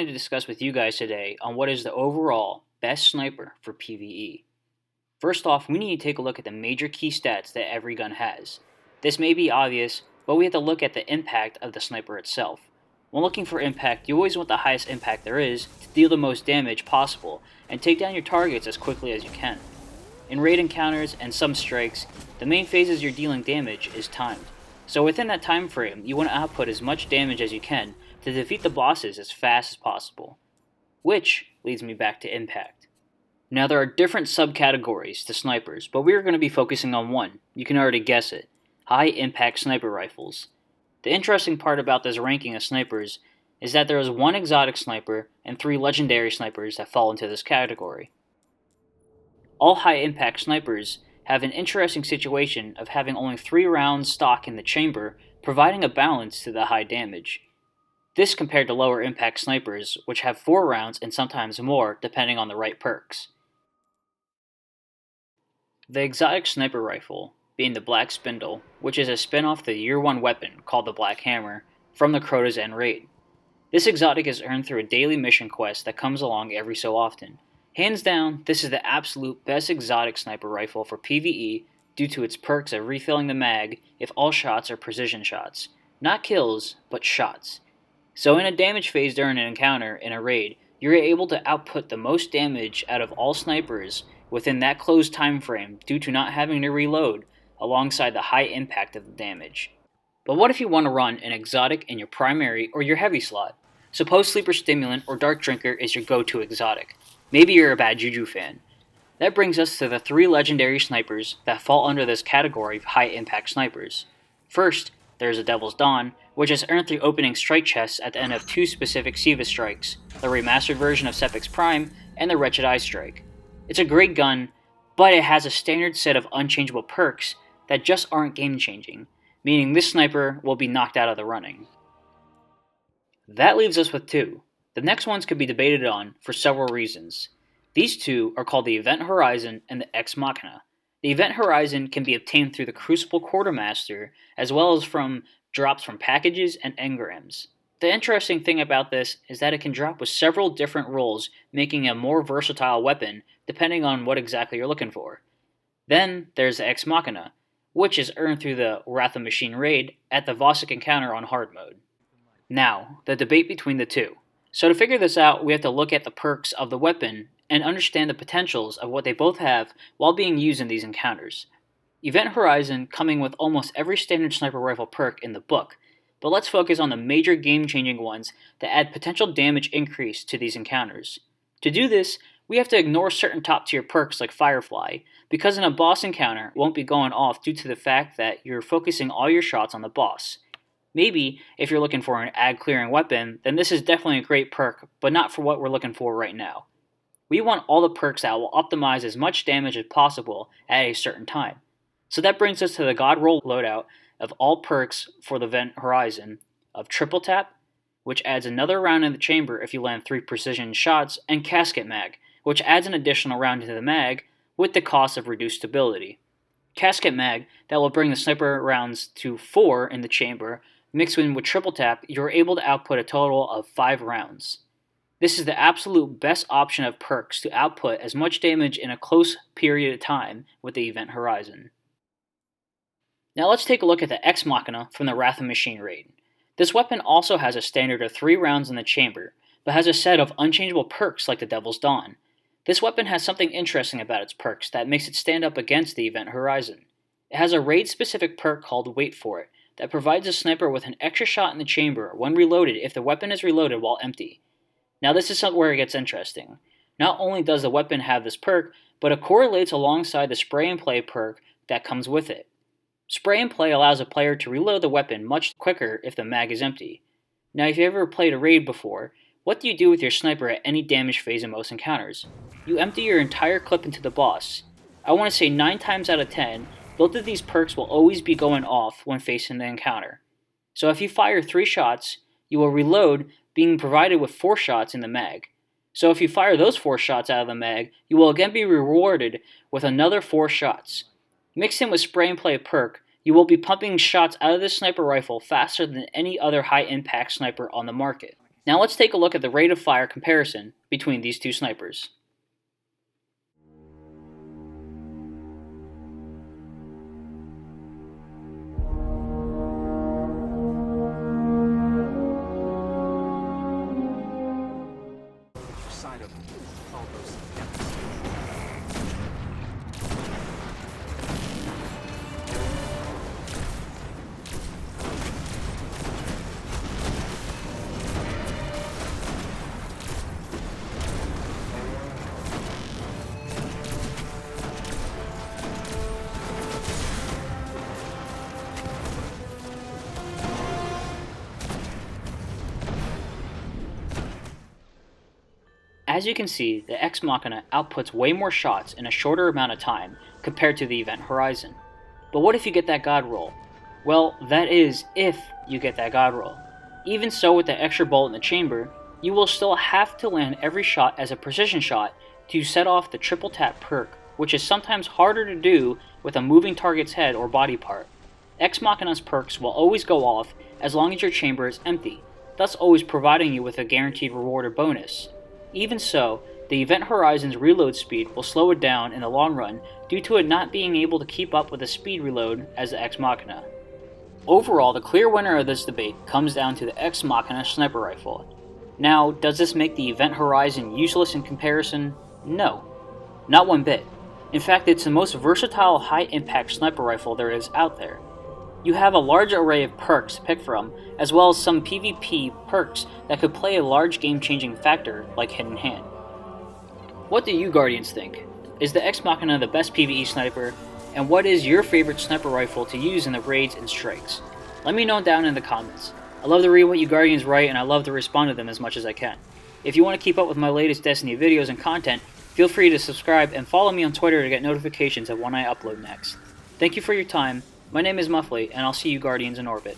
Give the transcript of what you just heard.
wanted to discuss with you guys today on what is the overall best sniper for PvE. First off, we need to take a look at the major key stats that every gun has. This may be obvious, but we have to look at the impact of the sniper itself. When looking for impact, you always want the highest impact there is to deal the most damage possible and take down your targets as quickly as you can. In raid encounters and some strikes, the main phases you're dealing damage is timed. So within that time frame, you want to output as much damage as you can to defeat the bosses as fast as possible. Which leads me back to impact. Now there are different subcategories to snipers, but we are going to be focusing on one. You can already guess it. High impact sniper rifles. The interesting part about this ranking of snipers is that there is one exotic sniper and 3 legendary snipers that fall into this category. All high impact snipers have an interesting situation of having only 3 rounds stock in the chamber, providing a balance to the high damage. This compared to lower impact snipers, which have 4 rounds and sometimes more depending on the right perks. The exotic sniper rifle, being the Black Spindle, which is a spin-off the Year 1 weapon called the Black Hammer, from the Crota's End raid. This exotic is earned through a daily mission quest that comes along every so often. Hands down, this is the absolute best exotic sniper rifle for PvE due to its perks of refilling the mag if all shots are precision shots. Not kills, but shots. So in a damage phase during an encounter in a raid, you're able to output the most damage out of all snipers within that closed time frame due to not having to reload alongside the high impact of the damage. But what if you want to run an exotic in your primary or your heavy slot? Suppose Sleeper Stimulant or Dark Drinker is your go-to exotic. Maybe you're a Bad Juju fan. That brings us to the 3 legendary snipers that fall under this category of high impact snipers. First, there's the Devil's Dawn, which is earned through opening strike chests at the end of 2 specific Siva strikes, the remastered version of Sepix Prime and the Wretched Eye strike. It's a great gun, but it has a standard set of unchangeable perks that just aren't game-changing, meaning this sniper will be knocked out of the running. That leaves us with 2. The next ones could be debated on for several reasons. These 2 are called the Event Horizon and the Ex Machina. The Event Horizon can be obtained through the Crucible Quartermaster, as well as from drops from packages and engrams. The interesting thing about this is that it can drop with several different roles, making a more versatile weapon depending on what exactly you're looking for. Then there's the Ex Machina, which is earned through the Wrath of Machine raid at the Vossic encounter on hard mode. Now, the debate between the 2. So to figure this out, we have to look at the perks of the weapon and understand the potentials of what they both have while being used in these encounters. Event Horizon coming with almost every standard sniper rifle perk in the book, but let's focus on the major game-changing ones that add potential damage increase to these encounters. To do this, we have to ignore certain top-tier perks like Firefly, because in a boss encounter it won't be going off due to the fact that you're focusing all your shots on the boss. Maybe, if you're looking for an ag-clearing weapon, then this is definitely a great perk, but not for what we're looking for right now. We want all the perks that will optimize as much damage as possible at a certain time. So that brings us to the God Roll loadout of all perks for the Event Horizon of Triple Tap, which adds another round in the chamber if you land 3 precision shots, and Casket Mag, which adds an additional round into the mag with the cost of reduced stability. Casket Mag, that will bring the sniper rounds to 4 in the chamber, mixed in with Triple Tap, you're able to output a total of 5 rounds. This is the absolute best option of perks to output as much damage in a close period of time with the Event Horizon. Now let's take a look at the Ex Machina from the Wrath of Machine raid. This weapon also has a standard of 3 rounds in the chamber, but has a set of unchangeable perks like the Devil's Dawn. This weapon has something interesting about its perks that makes it stand up against the Event Horizon. It has a raid-specific perk called Wait For It that provides a sniper with an extra shot in the chamber when reloaded if the weapon is reloaded while empty. Now this is where it gets interesting. Not only does the weapon have this perk, but it correlates alongside the Spray and Play perk that comes with it. Spray and Play allows a player to reload the weapon much quicker if the mag is empty. Now if you ever played a raid before, what do you do with your sniper at any damage phase in most encounters? You empty your entire clip into the boss. I want to say 9 times out of 10, both of these perks will always be going off when facing the encounter. So if you fire 3 shots, you will reload being provided with 4 shots in the mag. So if you fire those 4 shots out of the mag, you will again be rewarded with another 4 shots. Mixed in with Spray and Play perk, you will be pumping shots out of this sniper rifle faster than any other high impact sniper on the market. Now let's take a look at the rate of fire comparison between these two snipers. Side of all those. As you can see, the Ex Machina outputs way more shots in a shorter amount of time compared to the Event Horizon. But what if you get that God roll? Well, that is, if you get that God roll. Even so, with the extra bullet in the chamber, you will still have to land every shot as a precision shot to set off the triple tap perk, which is sometimes harder to do with a moving target's head or body part. Ex Machina's perks will always go off as long as your chamber is empty, thus always providing you with a guaranteed reward or bonus. Even so, the Event Horizon's reload speed will slow it down in the long run due to it not being able to keep up with the speed reload as the Ex Machina. Overall, the clear winner of this debate comes down to the Ex Machina sniper rifle. Now, does this make the Event Horizon useless in comparison? No, not one bit. In fact, it's the most versatile high-impact sniper rifle there is out there. You have a large array of perks to pick from, as well as some PvP perks that could play a large game-changing factor like Hidden Hand. What do you Guardians think? Is the Ex Machina the best PvE sniper? And what is your favorite sniper rifle to use in the raids and strikes? Let me know down in the comments. I love to read what you Guardians write and I love to respond to them as much as I can. If you want to keep up with my latest Destiny videos and content, feel free to subscribe and follow me on Twitter to get notifications of when I upload next. Thank you for your time. My name is Muffley, and I'll see you Guardians in orbit.